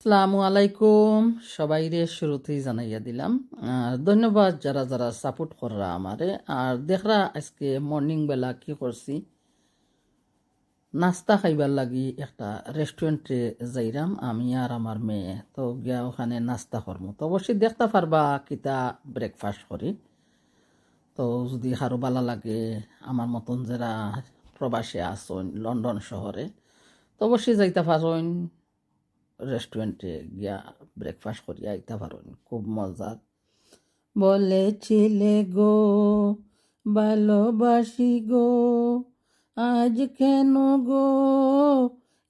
আসসালামু আলাইকুম সবাইরে শুরুতেই জানাইয়া দিলাম। ধন্যবাদ যারা যারা সাপোর্ট কররা আমারে। আর দেখরা আজকে মর্নিং বেলা কি করছি, নাস্তা খাইবার লাগি একটা রেস্টুরেন্টে যাইরাম আমি আর আমার মেয়ে। তো গিয়া ওখানে নাস্তা করবো, তো অবশ্যই দেখতে পারবা কিতা ব্রেকফাস্ট করি। তো যদি কারো ভালো লাগে আমার মতন যারা প্রবাসে আসুন লন্ডন শহরে, তো অবশ্যই যাইতে পারেন রেস্টুরেন্টে গিয়া ব্রেকফাস্ট করিয়া আইতে পারেন, খুব মজার। বলেছিলে গো ভালোবাসি গো, আজ কেন গো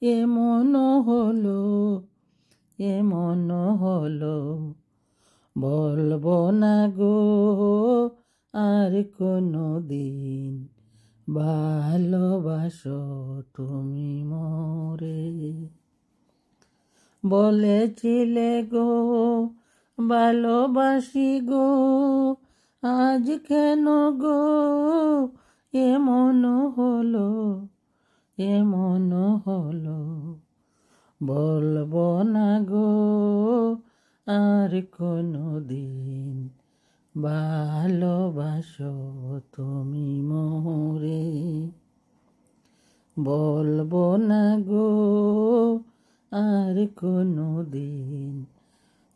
এমন হলো, এমন হলো। বলবো না গো আর কোনো দিন, ভালোবাসো তুমি মোরে। বলেছিলে গো ভালোবাসি গো, আজ কেন গো এমন হলো, এমন হলো। বলবো না গো আর কোনো দিন, ভালোবাসো তুমি মোরে। বলবো না গো আর কোনো দিন,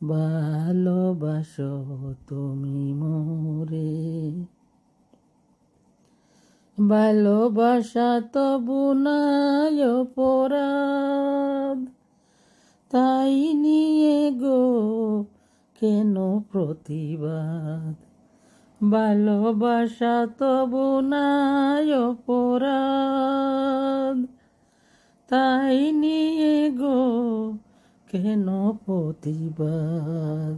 ভালোবাসো তুমি মোরে। ভালোবাসা তবু নাই অপরাধ, তাই নিয়ে গো কেন প্রতিবাদ। ভালোবাসা তবু নাই অপরাধ, তাই নিয়ে গো কেন প্রতিবাদ।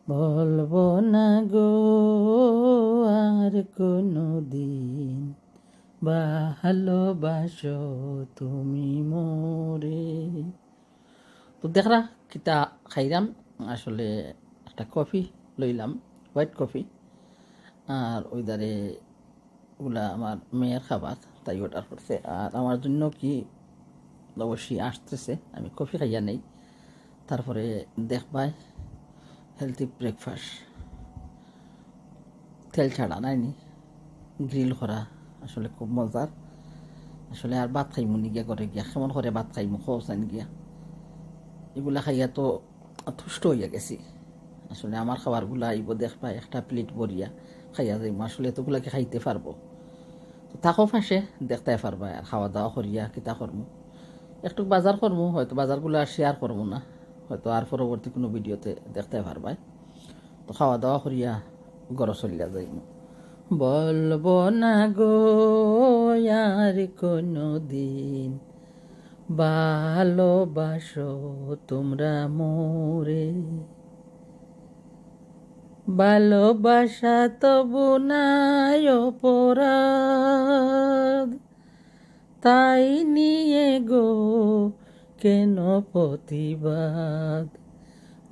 বলবো না গো আর কোনো দিন, ভালোবাসো তুমি মোরে। তো দেখরা কিতা খাইরাম, আসলে একটা কফি লইলাম, হোয়াইট কফি। আর ওই ধারে ওগুলা আমার মেয়ের খাবার, তাই অর্ডার করছে। আর আমার জন্য কি অবশ্যই আসতেছে, আমি কফি খাইয়া নেই, তারপরে দেখবাই হেলথি ব্রেকফাস্ট, তেল ছাড়া নাইনি, গ্রিল করা, আসলে খুব মজার। আসলে আর ভাত খাইমু নি গিয়া করে গিয়া, কেমন করে ভাত খাইমু খোসান গিয়া, এগুলা খাইয়া তো তুষ্ট হইয়া গেছি। আসলে আমার খাবারগুলা আইব দেখবা একটা প্লেট ভরিয়া খাইয়া যাইমু, আসলে এতগুলাকে খাইতে পারবো? তো থাকো ফাঁসে দেখতে পারবা, আর খাওয়া দাওয়া করিয়া কিতা করমু, একটু বাজার করমু, হয়তো বাজারগুলো আর শেয়ার করবো না, হয়তো আর পরবর্তী কোনো ভিডিওতে দেখতে পারবাই। তো খাওয়া দাওয়া করিয়া ঘর চলিয়া যাইমু। বলবো না গো আর কোনো দিন, ভালোবাসো তোমরা মোরে। ভালোবাসা তবু নাই অপরাধ, তাই নিয়ে গো কেন প্রতিবাদ।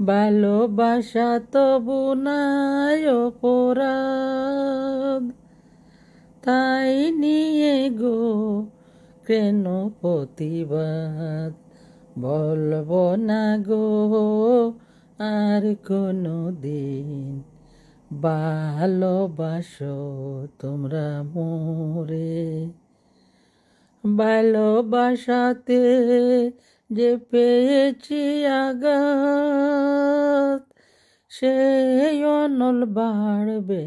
ভালোবাসা তবু নাই অপরাধ, তাই নিয়ে গো কেন প্রতিবাদ। বলবো না গো আর কোনো দিন, ভালোবাসো তোমরা মোরে। ভালোবাসাতে যে পেয়েছি আঘাত, সেই অনল বাড়বে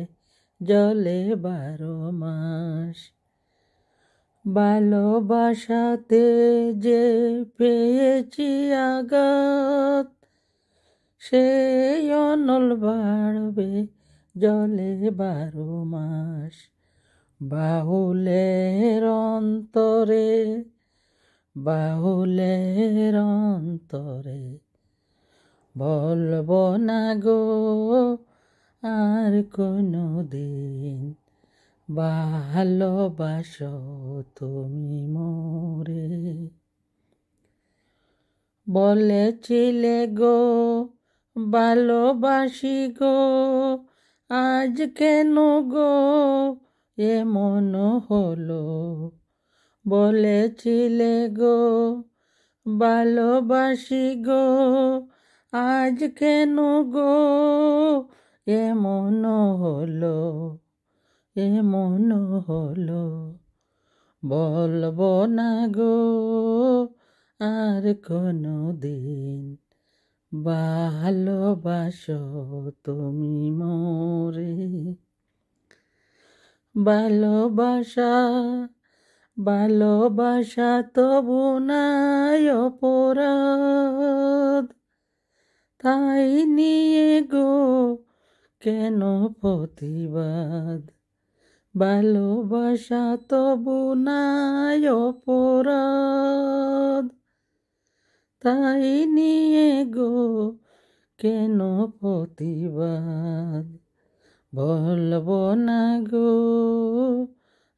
জলে 12 মাস। ভালোবাসাতে যে পেয়েছি আঘাত, সেই অনল বাড়বে জলে 12 মাস। বাহুলের অন্তরে, বাহুলের অন্তরে, বলবো না গো আর কোনো দিন, ভালোবাসো তুমি মোরে। বলেছিলে গো ভালোবাসি গো, আজ কেন গো এমন হলো। বলেছিলে গো ভালোবাসি গো আজ কেন গো এমন হলো, এমন হলো, বলবো না গো আর কোনো দিন, ভালোবাসো তুমি মোরে। ভালোবাসা, ভালোবাসা তবু নাই অপরাধ, তাই নিয়ে গো কেন প্রতিবাদ। ভালোবাসা তবু নাই অপরাধ, তাই নিয়ে গো কেন প্রতিবাদ। বলবো না গো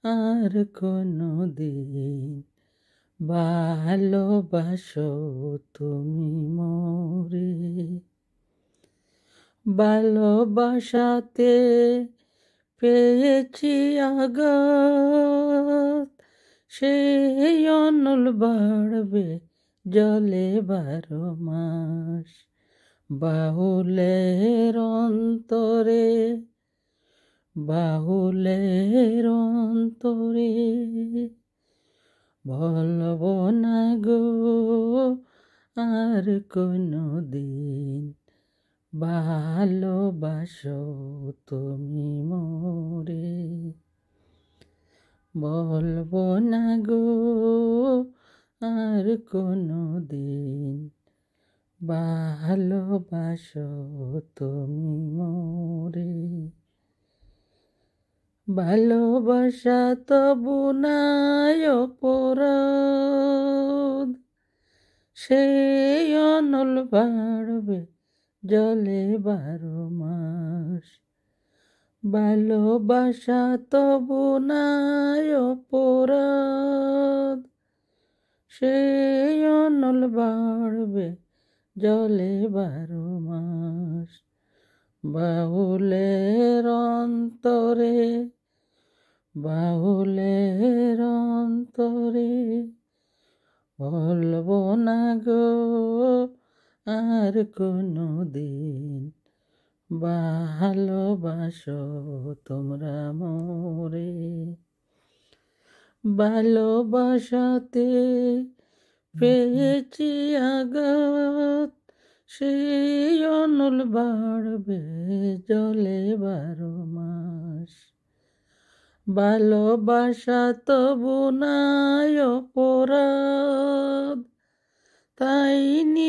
আর কোনো দিন, ভালোবাসো তুমি মোরে। ভালোবাসাতে পেয়েছি আঘাত, সেই অনল বাড়বে জলে 12 মাস। বাহুলের অন্তরে, বাহুলের অন্তরে, বলবো না গো আর কোনো দিন, ভালোবাসো তুমি মোরে। বলবো না গো আর কোনো দিন, ভালোবাসো তুমি মোরে। ভালোবাসা তবু নাই অপরাধ, সেই অনল বাড়বে জলে 12 মাস। ভালোবাসা তবু নাই অপরাধ, সেই অনল বাড়বে জলে 12 মাস। বাহুলের অন্তরে, বাহুলের অন্তরে, বলবো না গো আর কোনো দিন, ভালোবাসো তোমরা মোরে। ভালোবাসাতে পেয়েছি আঘাত, সেই অনল বাড়বে জলে 12 মাস। ভালোবাসা তবু নাই অপরাধ, তাই নিয়ে